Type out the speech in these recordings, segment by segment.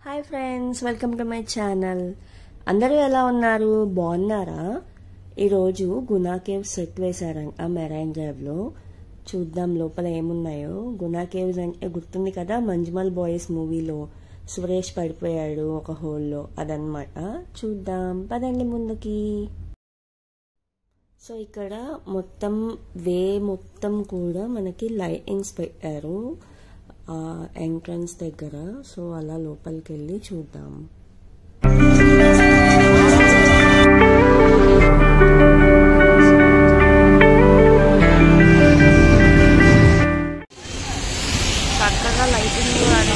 Hi friends, welcome to my channel. అందరూ ఎలా ఉన్నారు? బాగున్నారా? ఈరోజు గునా కేవ్స్ సెట్ వేశారంట మెరైన్ డ్రైవ్లో. చూద్దాం లోపల ఏమున్నాయో. గునా కేవ్స్ అంటే గుర్తుంది కదా, మంజుమల్ బాయ్స్ మూవీలో సురేష్ పడిపోయాడు ఒక హోల్లో, అదనమాట. చూద్దాం పదండి ముందుకి. సో ఇక్కడ మొత్తం కూడా మనకి లైటింగ్స్ పెట్టారు ఎంట్రన్స్ దగ్గర. సో అలా లోపలికి వెళ్ళి చూద్దాం. చక్కగా లైటింగ్ అది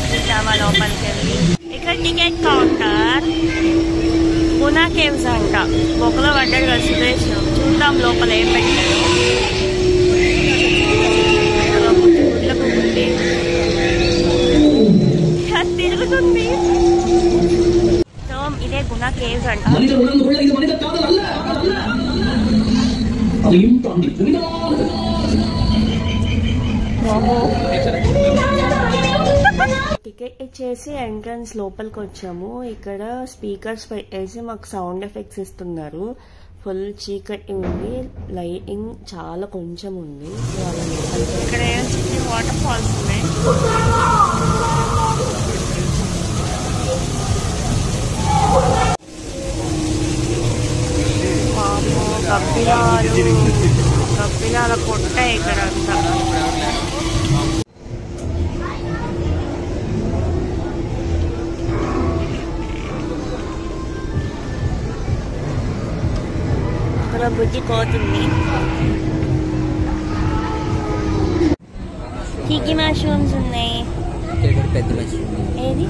చూద్దామా లోపలికి వెళ్ళి. ఇక్కడ టికెట్ కౌంటర్ గునా కేవ్స్ అంట. బొక్కలో పడ్డాడు కదా సురేష్. చూద్దాం లోపల ఏం పెట్టారు. తిరుగుతుంది. సో ఇదే గునా కేవ్స్ అంట. టికెట్ ఇచ్చేసి ఎంట్రన్స్ లోపలికి వచ్చాము. ఇక్కడ స్పీకర్స్ పెట్టేసి మాకు సౌండ్ ఎఫెక్ట్స్ ఇస్తున్నారు. ఫుల్ చీకటి ఉంది, లైటింగ్ చాలా కొంచెం ఉంది. ఇక్కడ వాటర్ ఫాల్స్ ఉన్నాయి. కప్పిలాల కొట్ట ఇక్కడ అంతా. ఇక్కడ బుజ్జి కోతుంది. కికి మష్రూమ్స్ ఉన్నాయి. ఏది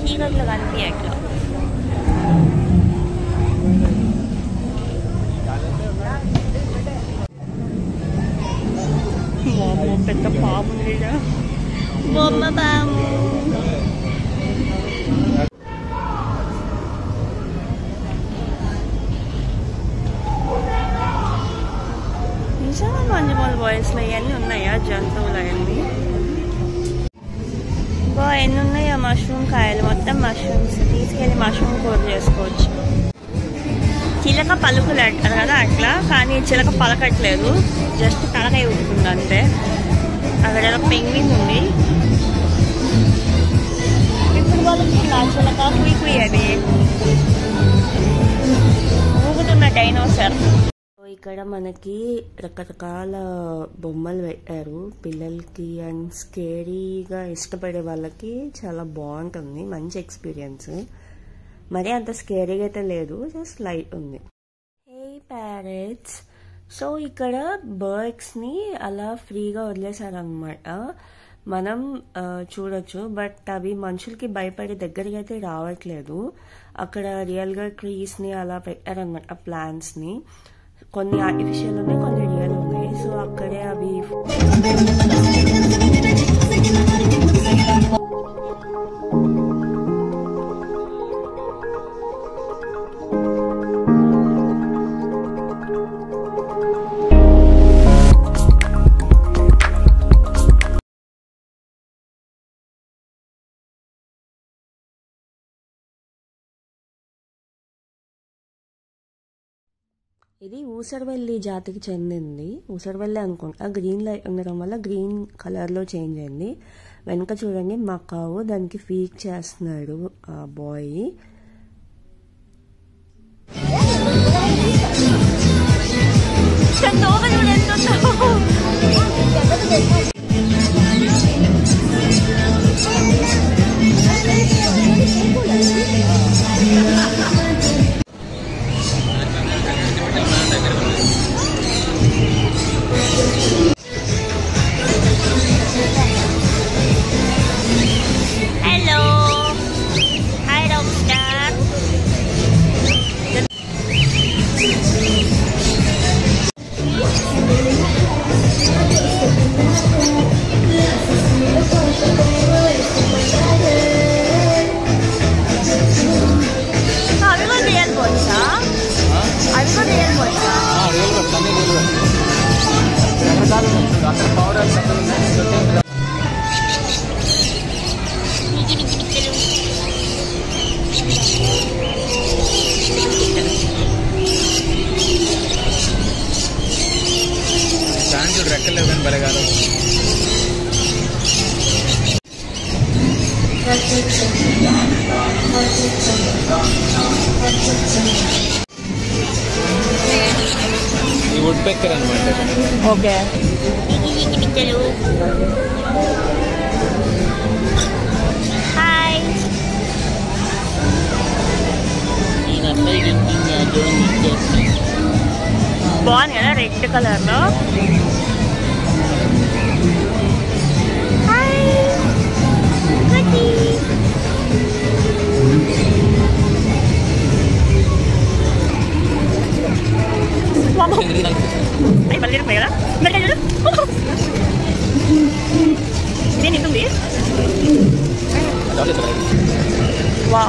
చీకట్లో కనిపించట్లా. పెద్ద పాము బొమ్మ పాము. మంజుమల్ బాయ్స్ లో ఇవన్నీ ఉన్నాయా జంతువులు? అవన్నీ ఎన్ని ఉన్నాయా మష్రూమ్ కాయలు. మొత్తం మష్రూమ్స్ తీసుకెళ్ళి మష్రూమ్ కూర చేసుకోవచ్చు. చిలక పలుకులు అంటారు కదా అట్లా, కానీ చిలక పలకట్లేదు, జస్ట్ తలకాయ ఉంటుంది అంతే. అక్కడ ఏదో పెంగ్విన్ ఉంది. ఇప్పుడు పలుకుతుందా చిలక? కుయి అది ఊగుతున్న డైనోసర్. ఇక్కడ మనకి రకరకాల బొమ్మలు పెట్టారు పిల్లలకి. అండ్ స్కేరీగా ఇష్టపడే వాళ్ళకి చాలా బాగుంటుంది, మంచి ఎక్స్పీరియన్స్. మరి అంత స్కేరీగా అయితే లేదు, జస్ట్ లైట్ ఉంది. హే ప్యారెట్స్. సో ఇక్కడ బర్డ్స్ని అలా ఫ్రీగా వదిలేశారనమాట. మనం చూడొచ్చు, బట్ అవి మనుషులకి భయపడి దగ్గరికి అయితే రావట్లేదు. అక్కడ రియల్గా ట్రీస్ని అలా పెట్టారనమాట, ప్లాంట్స్ని. కొన్ని ఆర్టిఫిషియల్ ఉన్నాయి, కొన్ని రియల్ ఉన్నాయి. సో అక్కడే అవి ఇది ఊసరవెల్లి జాతికి చెందింది. ఊసరవెల్లి అనుకుంటా. గ్రీన్ లైట్ ఉండడం వల్ల గ్రీన్ కలర్లో చేంజ్ అయింది. వెనక చూడండి మకావు, దానికి ఫీడ్ చేస్తున్నాడు ఆ బాయ్. రెక్కలు బలగాలు వుడ్ పెక్కర్ అనమాట. Okay hi. బాగుంది కదా రెడ్ కలర్ లో. నేను ఇంటుంది వా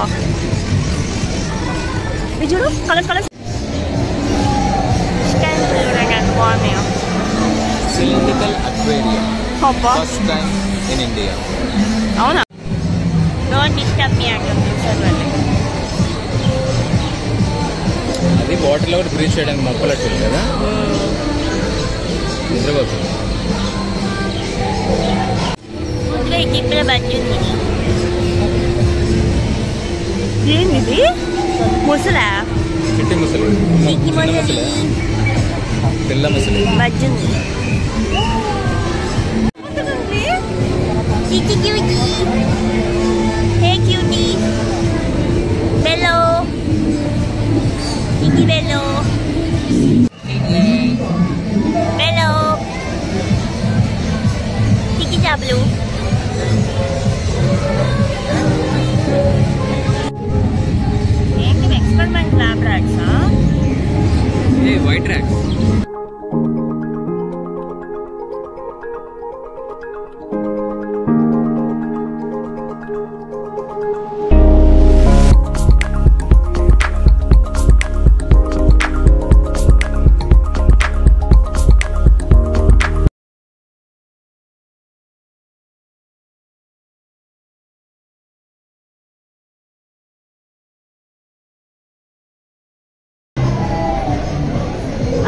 చూడు కలర్స్ కలర్స్ బాగున్నాయి. Cylindrical aquarium first time in India. అవునా? డోంట్ డిస్టర్బ్ మీ అంటుంది. అది వాటర్లో కూడా బ్రీచ్ చేయడానికి మొక్కలట్టు కదా. నిద్రపోతుంది. ఇప్పుడు బజ్జింది. ఏంది ముసలా? చిట్టి ముసలి, ముసలి, పిల్ల ముసలి బజ్జింది. Hey cutie, bello, Kiki bello, bello, Kiki jablu. ఏంటి ఎక్స్పెరిమెంట్ ల్యాబ్ రాక్సా? ఏ వైట్ రాక్స్.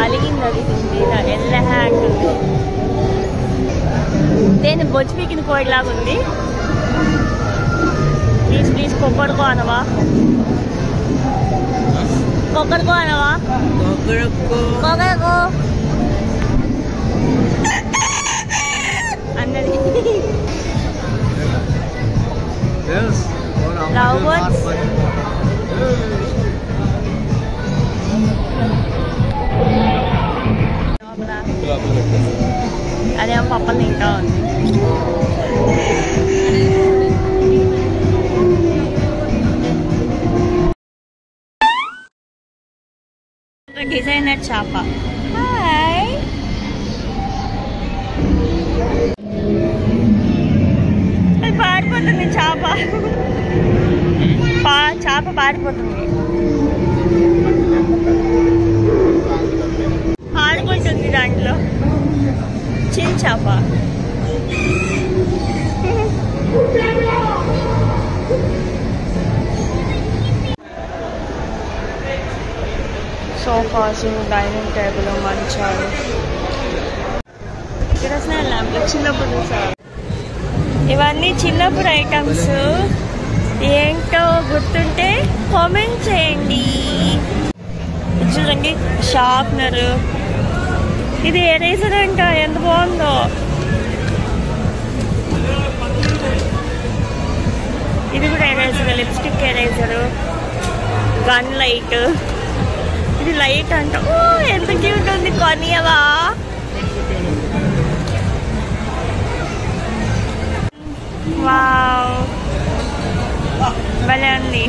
అలిగింది ఎల్ల హ్యాండ్ ఉంది. దేని బొచ్చు పీకిన కోడిలాగా ఉంది. ప్లీజ్ ప్లీజ్ కొక్కడుకో అనవా, కొక్కడుకో అనవా, కొక్కడుకో అన్నది. Love birds. అదేమో పప్పలు తింటా ఉంది. డిజైనర్ చేప. హాయ్. అది పారిపోతుంది చేప. చేప పారిపోతుంది. ఆడుకుంటుంది దాంట్లో. చిన్న చేప. సోఫాస్, డైనింగ్ టేబుల్, మంచాలు. ఇక్కడ ల్యాంప్ చిన్నప్పుడు సార్. ఇవన్నీ చిన్నప్పుడు ఐటమ్స్. ఏంటో గుర్తుంటే కామెంట్ చేయండి. చూడండి షార్ప్నర్. ఇది ఎరేజర్ అంట, ఎంత బాగుందో. ఇది కూడా eraser, lipstick eraser. Gun light. ఇది లైట్ అంట. ఓ ఎంత క్యూట్ ఉంది. కొనియవా? వావ్ భలే ఉంది.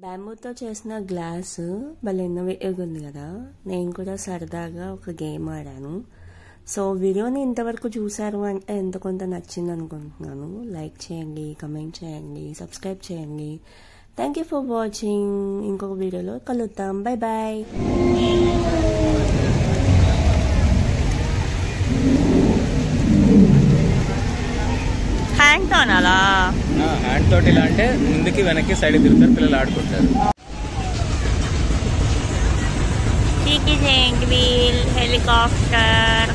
బ్యాంబూతో చేసిన గ్లాసు భలే ఉంది కదా. నేను కూడా సరదాగా ఒక గేమ్ ఆడాను. సో వీడియోని ఇంతవరకు చూసారు అంటే ఎంత కొంత నచ్చింది అనుకుంటున్నాను. లైక్ చేయండి, కమెంట్ చేయండి, సబ్స్క్రైబ్ చేయండి. Thank you for watching. ఇంకొక వీడియోలో కలుద్దాం. Bye bye. హ్యాండ్ తోనాలా? హ్యాండ్ తోటి ఇలా అంటే ముందుకి వెనక్కి సైడ్ తిరుగుతారు, పిల్లలు ఆడుకుంటారు. Wheel helicopter